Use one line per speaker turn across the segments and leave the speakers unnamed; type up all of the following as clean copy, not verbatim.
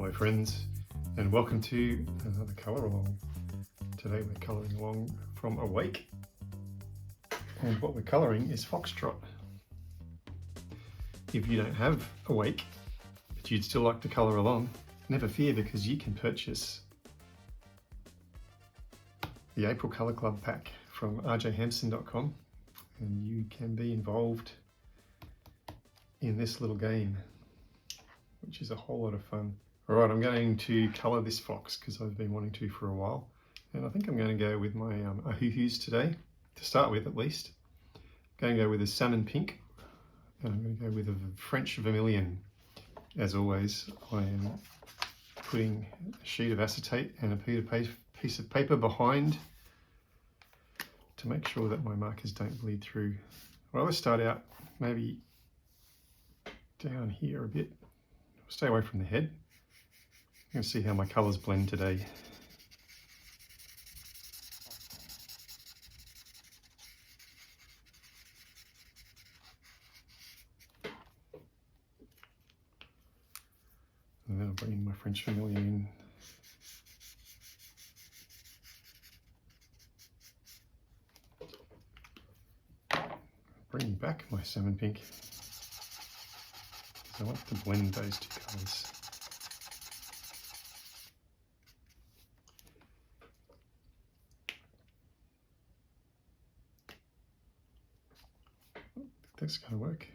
Hello friends, and welcome to another colour along. Today we're colouring along from Awake, and what we're colouring is Foxtrot. If you don't have Awake, but you'd still like to colour along, never fear, because you can purchase the April Colour Club pack from rjhampson.com, and you can be involved in this little game, which is a whole lot of fun. Alright, I'm going to colour this fox because I've been wanting to for a while, and I think I'm going to go with my Ohuhus today, to start with at least. I'm going to go with a salmon pink, and I'm going to go with a French vermilion. As always, I am putting a sheet of acetate and a piece of paper behind to make sure that my markers don't bleed through. Well, let's start out maybe down here a bit. Stay away from the head. I'm going to see how my colours blend today. And then I'll bring in my French vermilion in. Bringing back my salmon pink. I want to blend those two colours. I think that's going to work.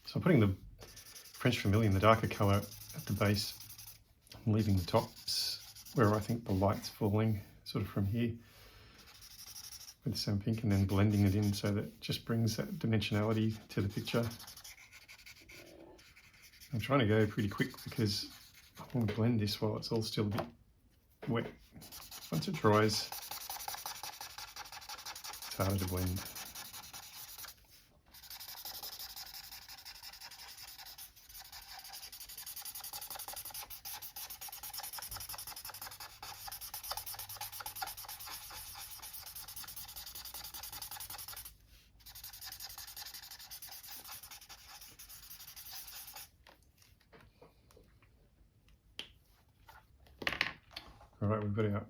So I'm putting the French vermilion, the darker colour, at the base. I'm leaving the tops where I think the light's falling, sort of from here, with the salmon pink, and then blending it in so that it just brings that dimensionality to the picture. I'm trying to go pretty quick because I want to blend this while it's all still a bit wet. Once it dries, it's harder to blend. All right, we've got our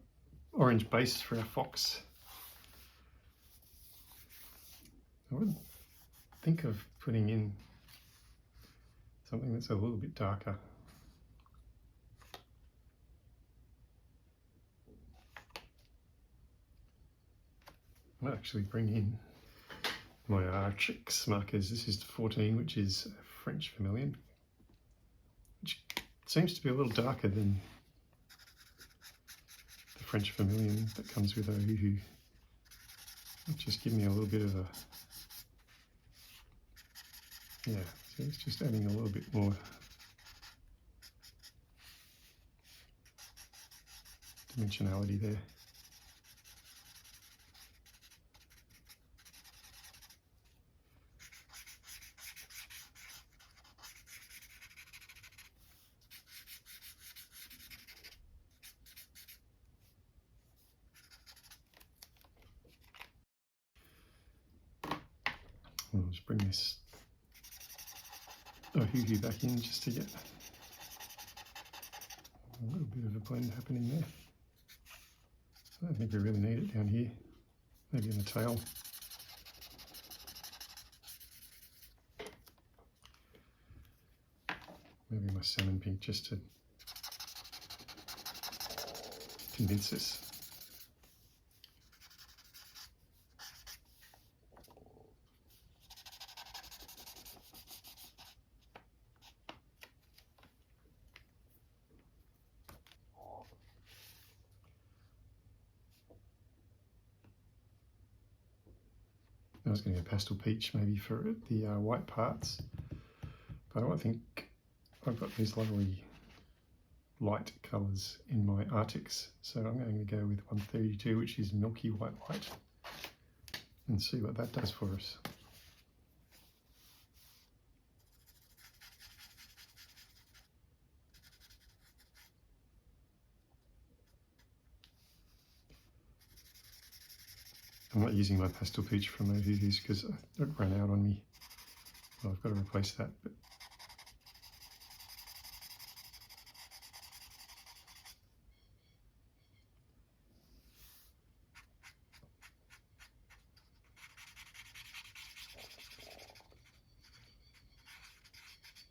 orange base for our fox. I would think of putting in something that's a little bit darker. I might actually bring in my Arrtx markers. This is 14, which is a French vermilion, which seems to be a little darker than the French vermilion that comes with Ohuhu. Just give me a little bit of a, yeah, so it's just adding a little bit more dimensionality there. I'll just bring this Ohuhu back in just to get a little bit of a blend happening there. I don't think we really need it down here, maybe in the tail. Maybe my salmon pink just to condense this. I was going to go pastel peach maybe for the white parts, but I think I've got these lovely light colours in my Arrtx, so I'm going to go with 132, which is milky white light, and see what that does for us. I'm not using my pastel peach from Ohuhu's because it ran out on me. Well, I've got to replace that. But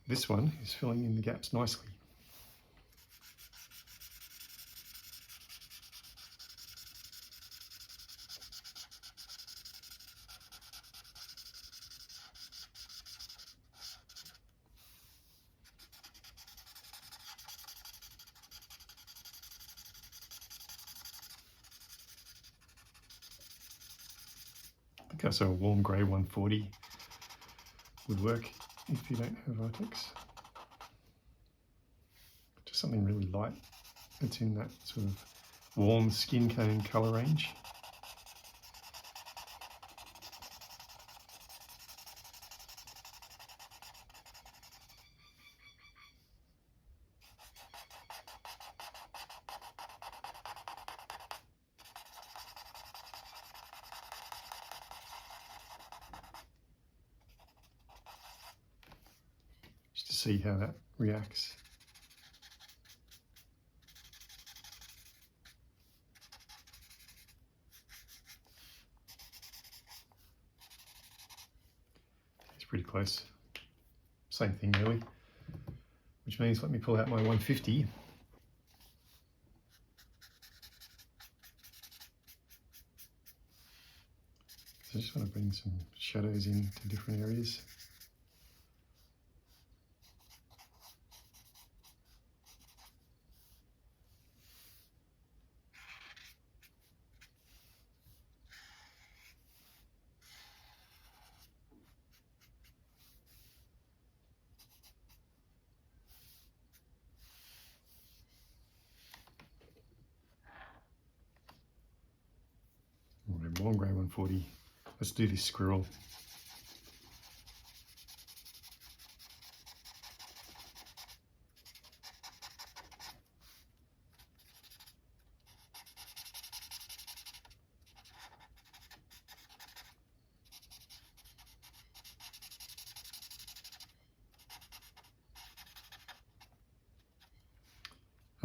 this one is filling in the gaps nicely. I think also a warm grey 140 would work if you don't have Arrtx. Just something really light that's in that sort of warm skin tone colour range. Just to see how that reacts. It's pretty close. Same thing really, which means let me pull out my 150. I just want to bring some shadows into different areas. Warm grey 140. Let's do this squirrel.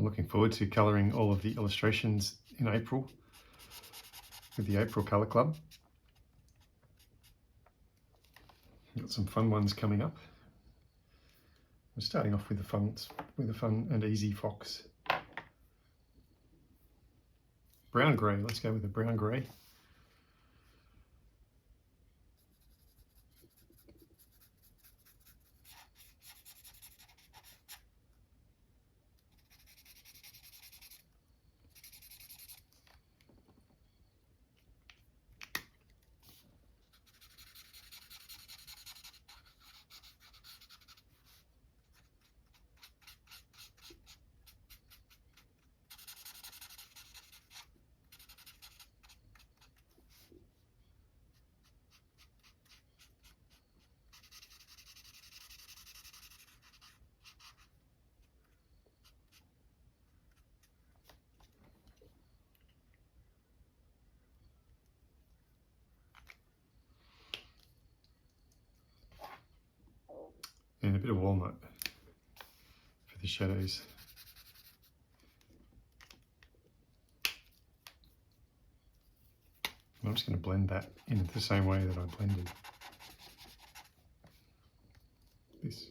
I'm looking forward to colouring all of the illustrations in April with the April Colour Club. Got some fun ones coming up. We're starting off with the fun and easy fox. Brown grey, let's go with the brown grey. And a bit of walnut for the shadows. I'm just going to blend that in the same way that I blended this.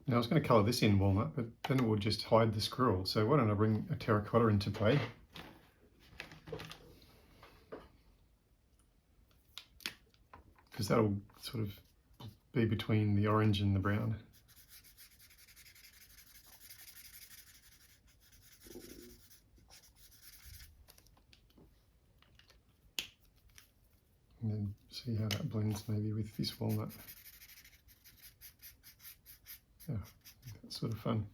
Now I was going to colour this in walnut, but then it would just hide the squirrel. So why don't I bring a terracotta into play? Because that'll sort of be between the orange and the brown. And then see how that blends maybe with this walnut. Yeah, that's sort of fun.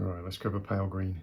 All right, let's grab a pale green.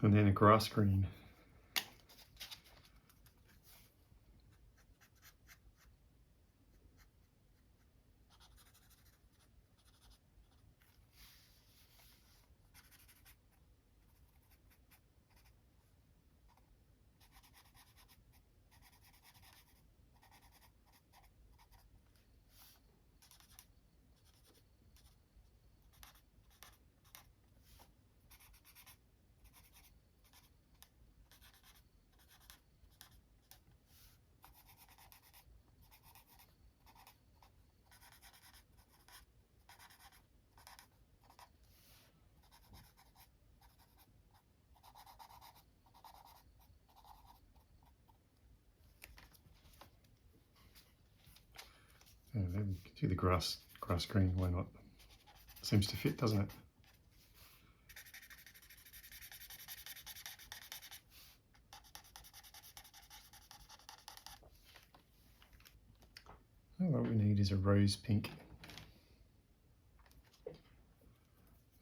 And then a grass green. Yeah, maybe we could do the grass green, why not? Seems to fit, doesn't it? What we need is a rose pink. I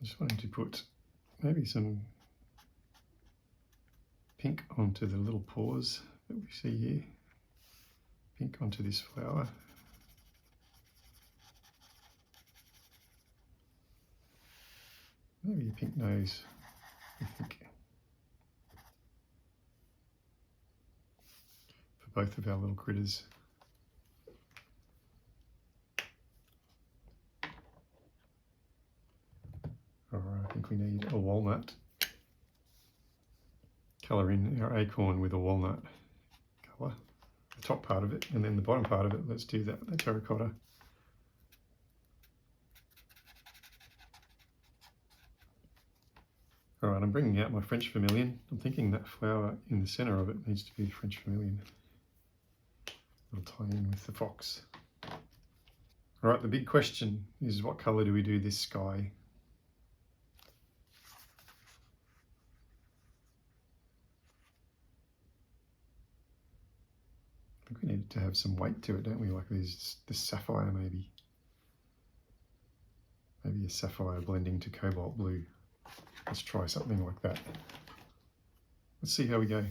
just wanted to put maybe some pink onto the little paws that we see here. Pink onto this flower. Maybe a pink nose, I think. For both of our little critters. Alright, I think we need a walnut. Colour in our acorn with a walnut colour. The top part of it, and then the bottom part of it, let's do that, the terracotta. Alright, I'm bringing out my French vermilion. I'm thinking that flower in the centre of it needs to be the French vermilion. It'll tie in with the fox. Alright, the big question is what colour do we do this sky? I think we need to have some weight to it, don't we? Like this sapphire maybe. Maybe a sapphire blending to cobalt blue. Let's try something like that. Let's see how we go.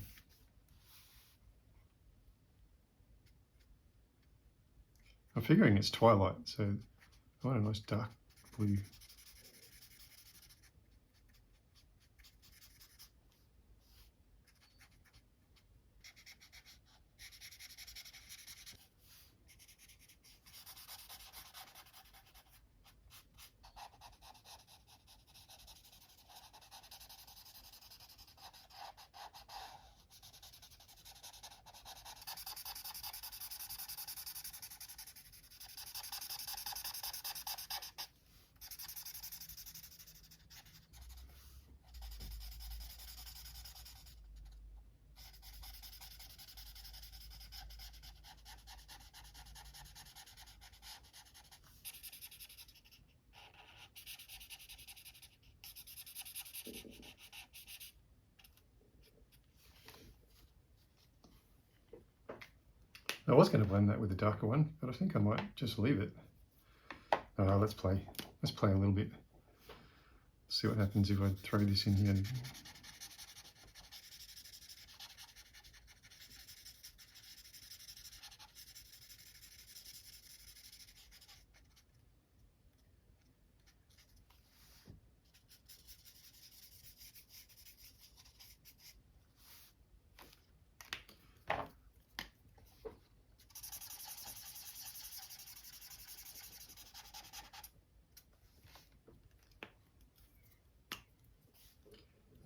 I'm figuring it's Twilight, so I want a nice dark blue. I was going to blend that with a darker one, but I think I might just leave it. Let's play. Let's play a little bit. See what happens if I throw this in here.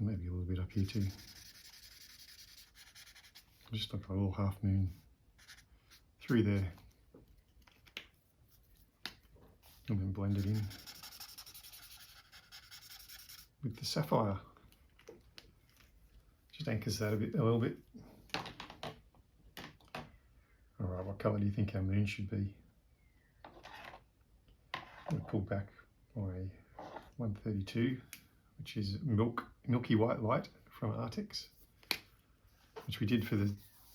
Maybe a little bit up here too. Just like a little half moon through there. And then blend it in with the sapphire. Just anchors that a little bit. Alright, what colour do you think our moon should be? I'm going to pull back my 132, which is Milky White Light from Arrtx, which we did for the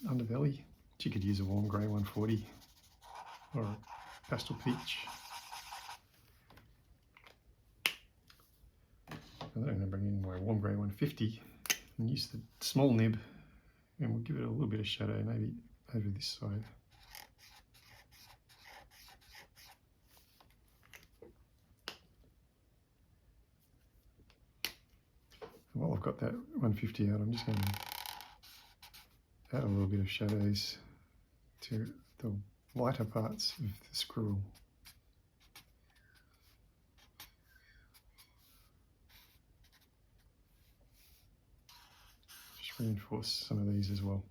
underbelly. You could use a warm grey 140 or a pastel peach. And then I'm going to bring in my warm grey 150 And use the small nib, and we'll give it a little bit of shadow, maybe over this side. And while I've got that 150 out, I'm just going to add a little bit of shadows to the lighter parts of the squirrel. Just reinforce some of these as well.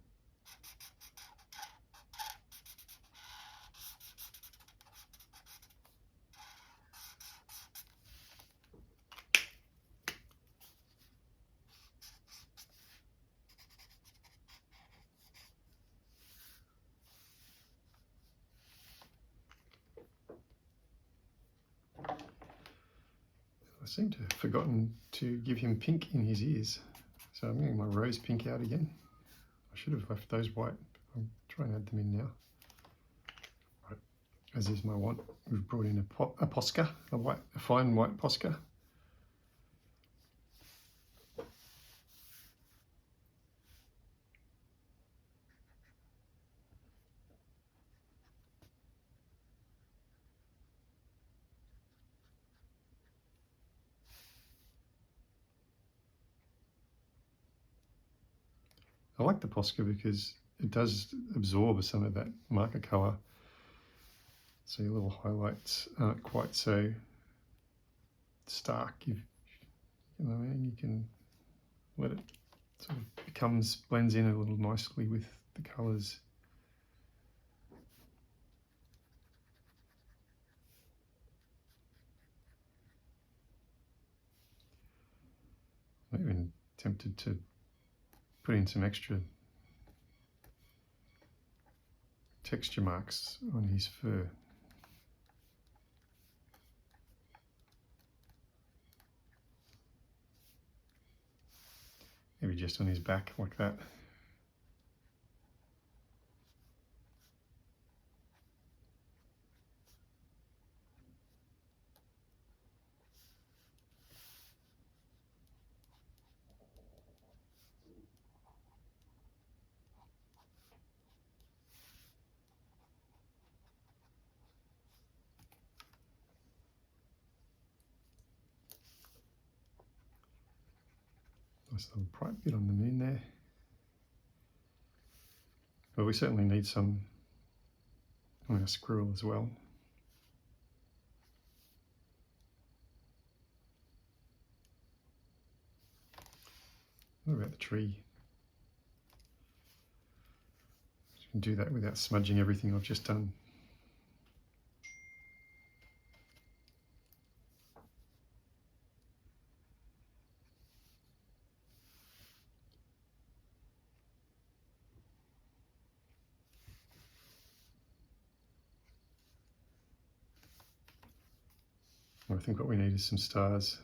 I seem to have forgotten to give him pink in his ears. So I'm getting my rose pink out again. I should have left those white. I'll try and add them in now. Right, as is my want, we've brought in a posca, a fine white posca. I like the posca because it does absorb some of that marker colour, so your little highlights aren't quite so stark. You know, and you can let it sort of blends in a little nicely with the colours. I'm even tempted to put in some extra texture marks on his fur. Maybe just on his back like that. Nice little bright bit on the moon there. Well, we certainly need some on our squirrel as well. What about the tree? You can do that without smudging everything I've just done. I think what we need is some stars.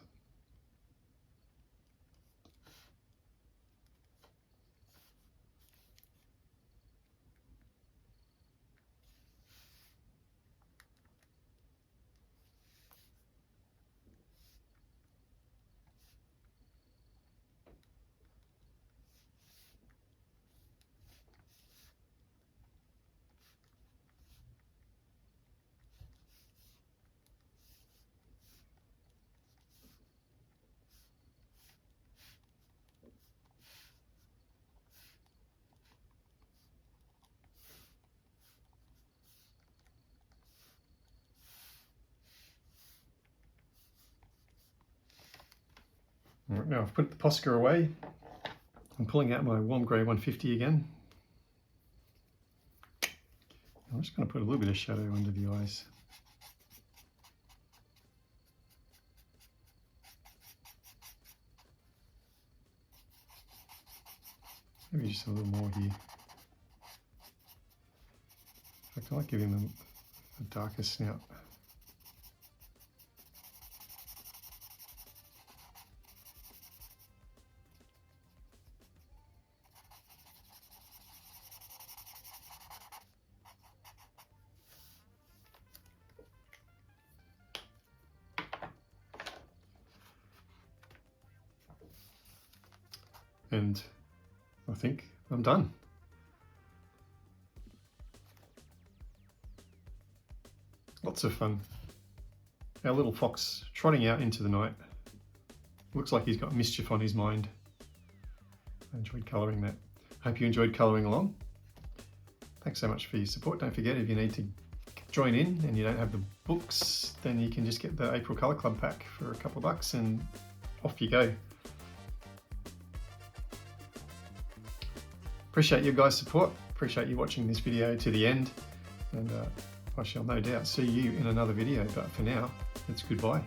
All right, now I've put the posca away. I'm pulling out my warm grey 150 again. I'm just going to put a little bit of shadow under the eyes. Maybe just a little more here. In fact, I like giving them a darker snout. And I think I'm done. Lots of fun. Our little fox trotting out into the night. Looks like he's got mischief on his mind. I enjoyed colouring that. Hope you enjoyed colouring along. Thanks so much for your support. Don't forget, if you need to join in and you don't have the books, then you can just get the April Colour Club pack for a couple of bucks and off you go. Appreciate your guys' support. Appreciate you watching this video to the end. And I shall no doubt see you in another video. But for now, it's goodbye.